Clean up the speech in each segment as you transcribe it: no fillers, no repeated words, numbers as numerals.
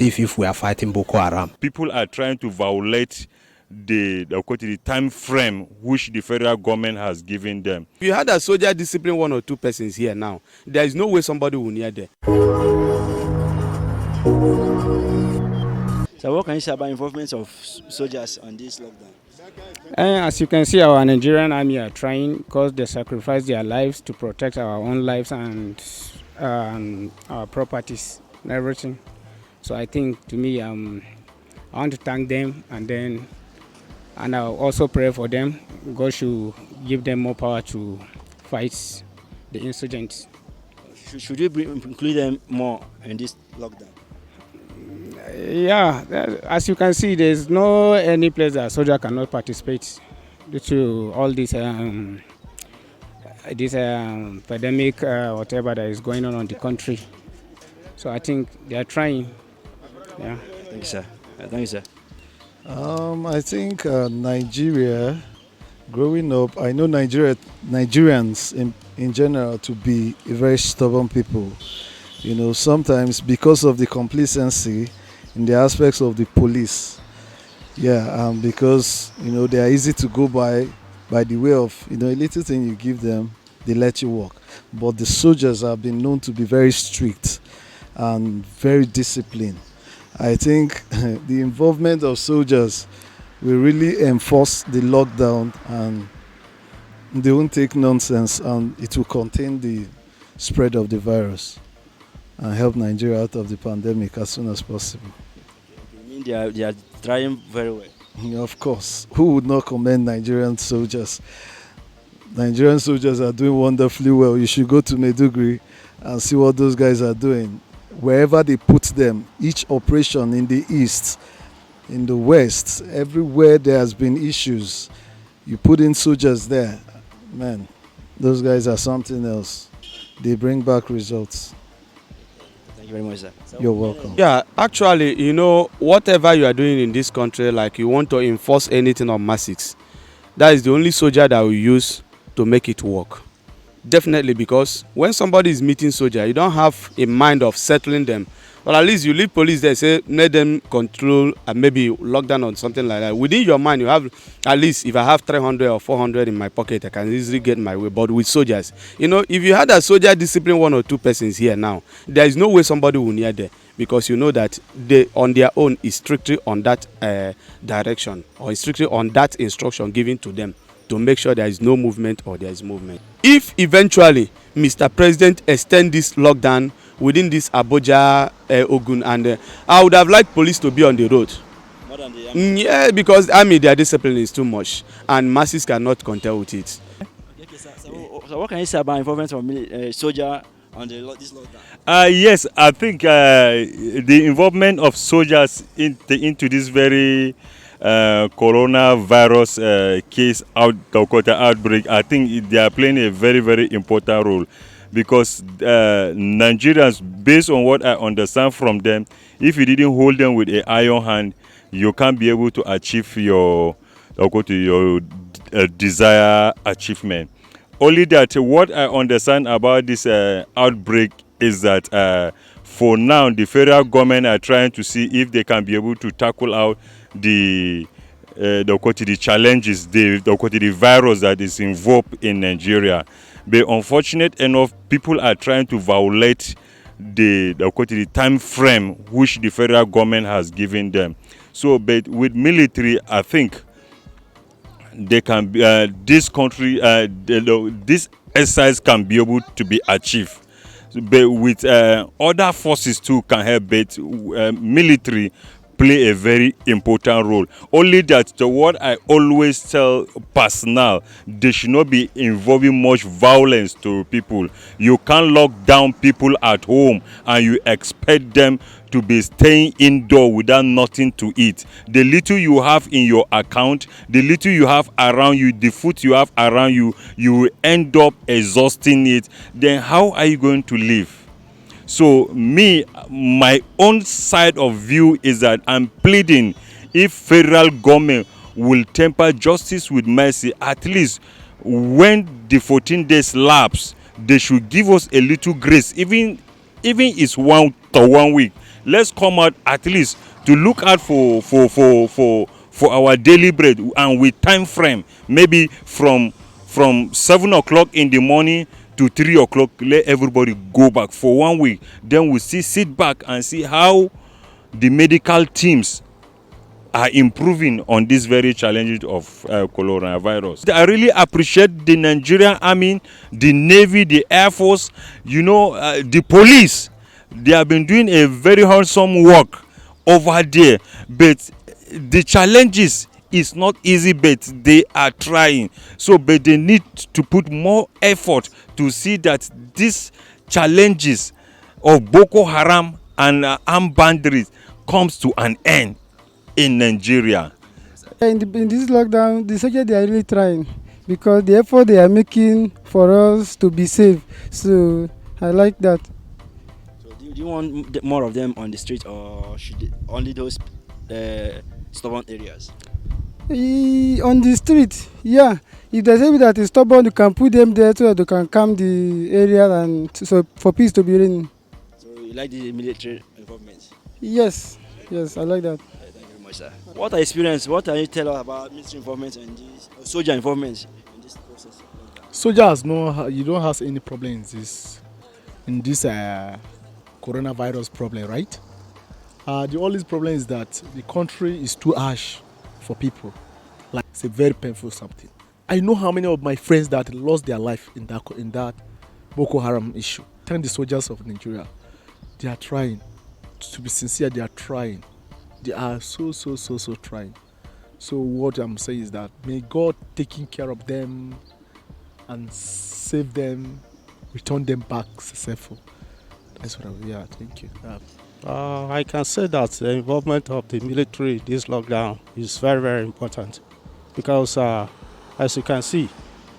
as if we are fighting Boko Haram. People are trying to violate the time frame which the federal government has given them. If you had a soldier discipline 1 or 2 persons here now, there is no way somebody will near there. So what can you say about involvement of soldiers on this lockdown? As you can see, our Nigerian army are trying because they sacrifice their lives to protect our own lives and our properties and everything. So I think, to me, I want to thank them, and I'll also pray for them. God should give them more power to fight the insurgents. Should you include them more in this lockdown? Yeah, as you can see, there's no any place that soldier cannot participate due to all this pandemic, whatever that is going on the country. So I think they are trying. Yeah. Thank you, sir. Thank you, sir. I think Nigeria, growing up, I know Nigerians in general to be a very stubborn people. You know, sometimes because of the complacency in the aspects of the police, because, you know, they are easy to go by the way of, you know, a little thing you give them, they let you walk. But the soldiers have been known to be very strict and very disciplined. I think the involvement of soldiers will really enforce the lockdown, and they won't take nonsense, and it will contain the spread of the virus and help Nigeria out of the pandemic as soon as possible. You mean they are trying very well? Yeah, of course. Who would not commend Nigerian soldiers? Nigerian soldiers are doing wonderfully well. You should go to Maiduguri and see what those guys are doing. Wherever they put them, each operation in the east, in the west, everywhere there has been issues, you put in soldiers there. Man, those guys are something else. They bring back results. Thank you very much, sir. You're welcome. Yeah, actually, you know, whatever you are doing in this country, like you want to enforce anything on masses, that is the only soldier that we use to make it work. Definitely, because when somebody is meeting soldier, you don't have a mind of settling them. But at least you leave police there, say, let them control and maybe lock down on something like that. Within your mind, you have, at least if I have 300 or 400 in my pocket, I can easily get my way. But with soldiers, you know, if you had a soldier discipline 1 or 2 persons here now, there is no way somebody will near there, because you know that they on their own is strictly on that direction, or is strictly on that instruction given to them, to make sure there is no movement or there is movement. If eventually Mr. President extend this lockdown within this Abuja, Ogun, and I would have liked police to be on the road. More than the army? Yeah, because army, their discipline is too much, and masses cannot contend with it. Okay, sir. So what can you say about involvement of soldier on this lockdown? Yes, I think the involvement of soldiers into this very coronavirus case outbreak, I think they are playing a very, very important role, because Nigerians, based on what I understand from them, if you didn't hold them with an iron hand, you can't be able to achieve your desired achievement. Only that what I understand about this outbreak is that for now the federal government are trying to see if they can be able to tackle out the challenges, the virus that is involved in Nigeria. But unfortunate enough, people are trying to violate the time frame which the federal government has given them. So, but with military, I think they can this country, this exercise can be able to be achieved. But with other forces too can help, but military play a very important role. Only that what I always tell personnel, they should not be involving much violence to people. You can't lock down people at home and you expect them to be staying indoor without nothing to eat. The little you have in your account, the little you have around you, the food you have around you, you will end up exhausting it. Then how are you going to live? So my own side of view is that I'm pleading, if federal government will temper justice with mercy, at least when the 14 days lapse, they should give us a little grace, even it's 1 week. let's come out at least to look out for our daily bread, and with time frame, maybe from 7 o'clock in the morning to 3 o'clock. Let everybody go back for 1 week. Then we sit back and see how the medical teams are improving on this very challenges of coronavirus. I really appreciate the Nigerian Army, the Navy, the Air Force, the police. They have been doing a very wholesome work over there, but the challenges is not easy, but they are trying. So, but they need to put more effort to see that these challenges of Boko Haram and armed bandits comes to an end in Nigeria. In this lockdown, the soldiers, they are really trying, because the effort they are making for us to be safe. So I like that. So do you want more of them on the street, or should only those stubborn areas? On the street, yeah. If there's anybody that is stubborn, you can put them there so that they can calm the area and so for peace to be reigning. So you like the military involvement? Yes, I like that. Thank you very much, sir. What can you tell us about military involvement and this soldier involvement in this process? Soldiers, no, you don't have any problem in this coronavirus problem, right? The only problem is that the country is too harsh for people. Like, it's a very painful something. I know how many of my friends that lost their life in that Boko Haram issue. Thank the soldiers of Nigeria. They are trying. To be sincere, they are trying. They are so trying. So what I'm saying is that may God taking care of them and save them, return them back successful. That's what thank you. I can say that the involvement of the military in this lockdown is very, very important, because as you can see,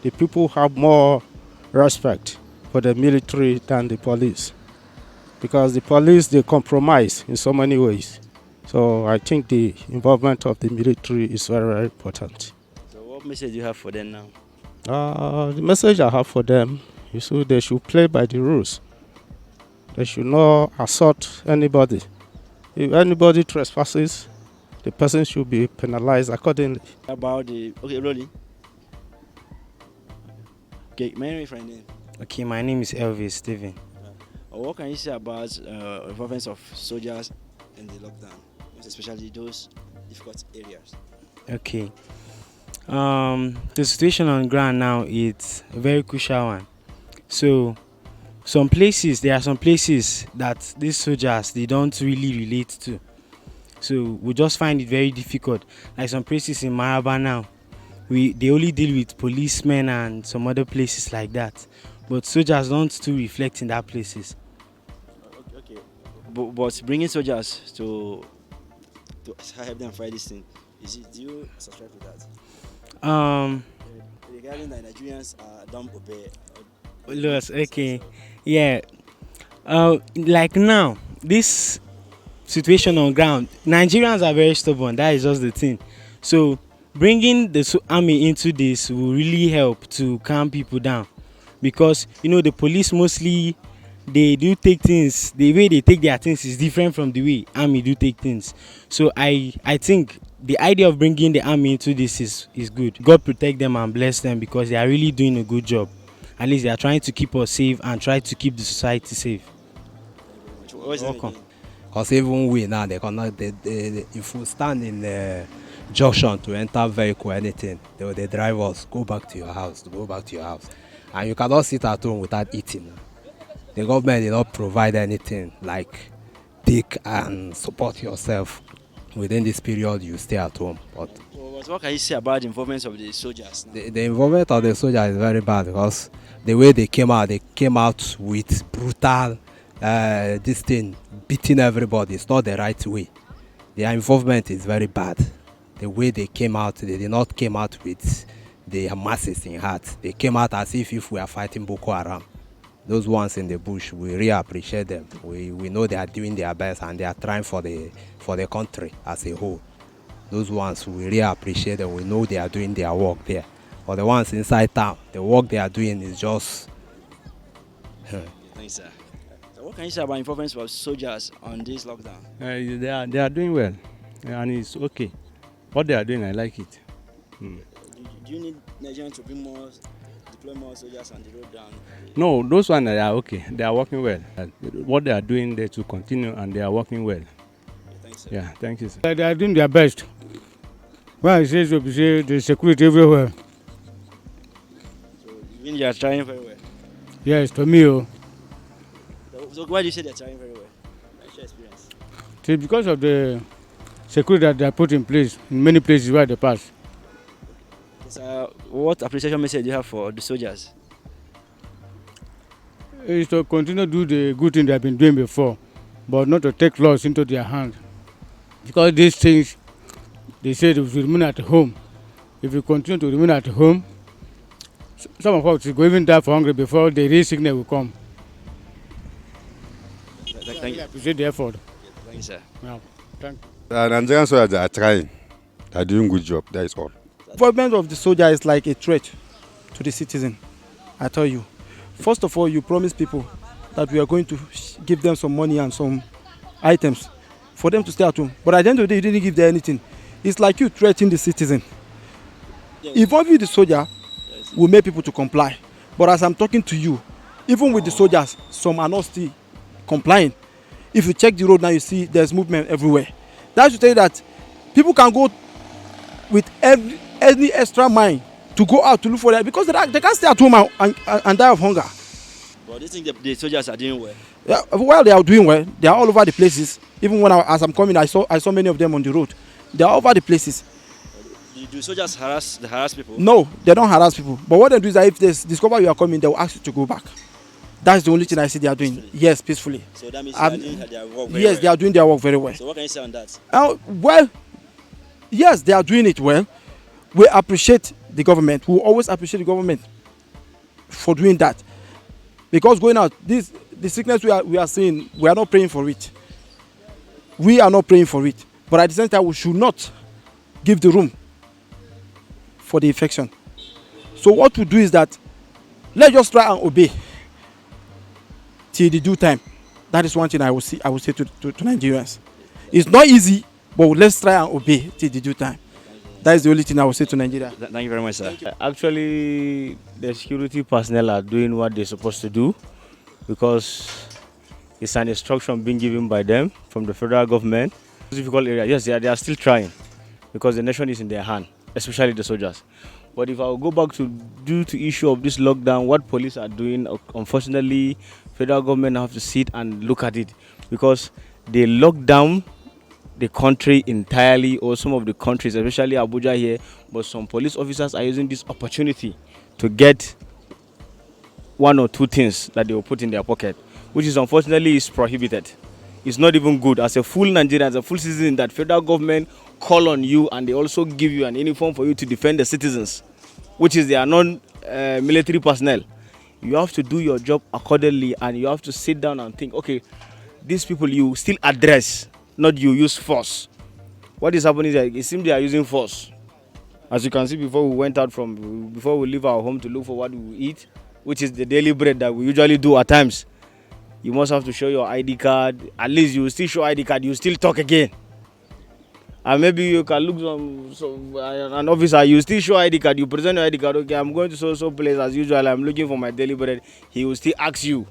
the people have more respect for the military than the police, because the police, they compromise in so many ways. So I think the involvement of the military is very, very important. So what message do you have for them now? The message I have for them is that they should play by the rules. They should not assault anybody. If anybody trespasses, the person should be penalized accordingly. Rolling. Okay, my name is Friday. Okay, my name is Elvis Steven. What can you say about involvement of soldiers in the lockdown, especially those difficult areas? Okay. The situation on ground now is a very crucial one. So there are some places that these soldiers, they don't really relate to. So we just find it very difficult. Like some places in Maraba now, they only deal with policemen and some other places like that. But soldiers don't too reflect in that places. Okay. But bringing soldiers to help them fight this thing, do you subscribe to that? Regarding that Nigerians don't obey. Okay. Yeah. Like now, this situation on ground, Nigerians are very stubborn. That is just the thing. So bringing the army into this will really help to calm people down, because the police mostly, they do take things, the way they take their things is different from the way army do take things. So I think the idea of bringing the army into this is good. God protect them and bless them, because they are really doing a good job. At least they are trying to keep us safe and try to keep the society safe. Welcome. Because even we now, if we stand in the junction to enter vehicle or anything, they drive us, go back to your house. And you cannot sit at home without eating. The government did not provide anything like take and support yourself within this period you stay at home. But what can you say about the involvement of the soldiers now? The involvement of the soldiers is very bad, because the way they came out with brutal this thing, beating everybody. It's not the right way. Their involvement is very bad. The way they came out, they did not come out with the masses in heart. They came out as if we are fighting Boko Haram. Those ones in the bush, we really appreciate them. We know they are doing their best and they are trying for the country as a whole. Those ones, we really appreciate them. We know they are doing their work there. But the ones inside town, the work they are doing is just... Thanks, sir. So What can you say about involvement of soldiers on this lockdown? They are doing well, and it's okay. What they are doing, I like it. Do you need Nigerians to bring more, deploy more soldiers on the road down? No, those ones are okay. They are working well. What they are doing, they to continue, and they are working well. Thanks, sir. Yeah, thank you, sir. They are doing their best. Well, it says the security everywhere. So you mean they are trying very well? Yes, to me, So why do you say they are trying very well? What's your experience? see, because of the security that they are put in place in many places where they pass. What appreciation message do you have for the soldiers? Is to continue to do the good thing they have been doing before, but not to take laws into their hands. Because these things, they say they should remain at home. If you continue to remain at home, some of us will go even die for hunger before the real sickness will come. Thank you. I appreciate the effort. Thank you, sir. Yeah. Thank you. Nigerian soldiers are trying. They are doing good job. That is all. Involvement of the soldier is like a threat to the citizen. I tell you. First of all, you promise people that we are going to give them some money and some items for them to stay at home. But at the end of the day, you didn't give them anything. It's like you threatening the citizen. Yes. Involving the soldier will make people to comply. But as I'm talking to you, even with the soldiers, some are not still complying. If you check the road now, you see there's movement everywhere. That should tell you that people can go with any extra mind to go out to look for that because they can't stay at home and die of hunger. But do you think the soldiers are doing well? Yeah, well, they are doing well. They are all over the places. Even as I'm coming, I saw many of them on the road. They are all over the places. Do soldiers harass people? No, they don't harass people. But what they do is that if they discover you are coming, they will ask you to go back. That's the only thing I see they are doing. Peacefully. Yes, peacefully. So that means they are doing their work very yes, well. they are doing their work very well. So what can you say on that? Well, yes, they are doing it well. We appreciate the government. We always appreciate the government for doing that. Because going out, the sickness we are seeing, we are not praying for it. We are not praying for it. But at the same time, we should not give the room for the infection. So what we do is that let's just try and obey till the due time. That is one thing I will say to Nigerians. It's not easy, but let's try and obey till the due time. That is the only thing I will say to Nigeria. Thank you very much, sir. Actually, the security personnel are doing what they're supposed to do because it's an instruction being given by them from the federal government. Difficult area, yes, they are still trying because the nation is in their hand, especially the soldiers. But if I will go back to due to issue of this lockdown, what police are doing, unfortunately, federal government have to sit and look at it because they lock down the country entirely, or some of the countries, especially Abuja here. But some police officers are using this opportunity to get one or two things that they will put in their pocket, which is unfortunately is prohibited. It's not even good. As a full Nigerian, as a full citizen, that federal government call on you and they also give you an uniform for you to defend the citizens, which is their non-military personnel. You have to do your job accordingly and you have to sit down and think, okay, these people you still address, not you use force. What is happening is that it seems they are using force. As you can see, before we leave our home to look for what we eat, which is the daily bread that we usually do at times, you must have to show your ID card. At least you will still show ID card, you still talk again. And maybe you can look an officer, you still show ID card, you present your ID card, okay, I'm going to so place as usual, I'm looking for my daily bread. He will still ask you.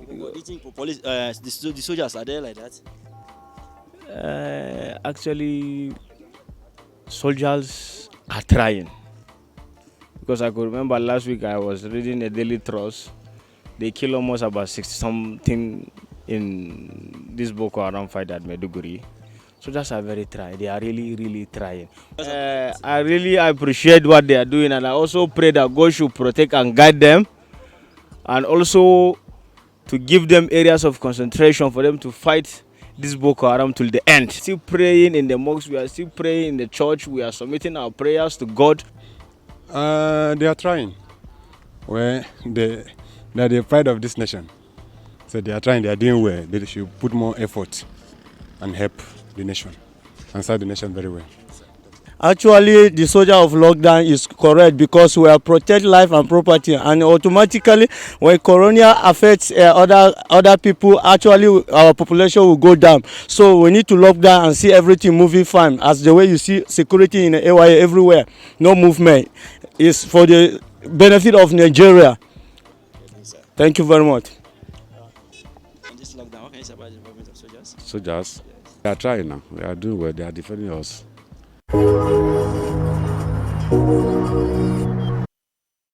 What do you think police, the soldiers are there like that? Actually, soldiers are trying. Because I could remember last week I was reading a daily trust. They kill almost about 60-something in this Boko Haram fight at Maiduguri. Soldiers are very trying. They are really, really trying. I really appreciate what they are doing, and I also pray that God should protect and guide them, and also to give them areas of concentration for them to fight this Boko Haram till the end. Still praying in the mosque, we are still praying in the church, we are submitting our prayers to God. They are trying. Well, they are the pride of this nation. So they are trying, they are doing well. They should put more effort and help the nation and serve the nation very well. Actually, the soldier of lockdown is correct because we are protect life and property, and automatically when corona affects other people, actually our population will go down. So we need to lock down and see everything moving fine, as the way you see security in the AYA everywhere, no movement. Is for the benefit of Nigeria. Thank you very much. In this lockdown, what can you say about the involvement of soldiers? Soldiers, they are trying now. They are doing well. They are defending us.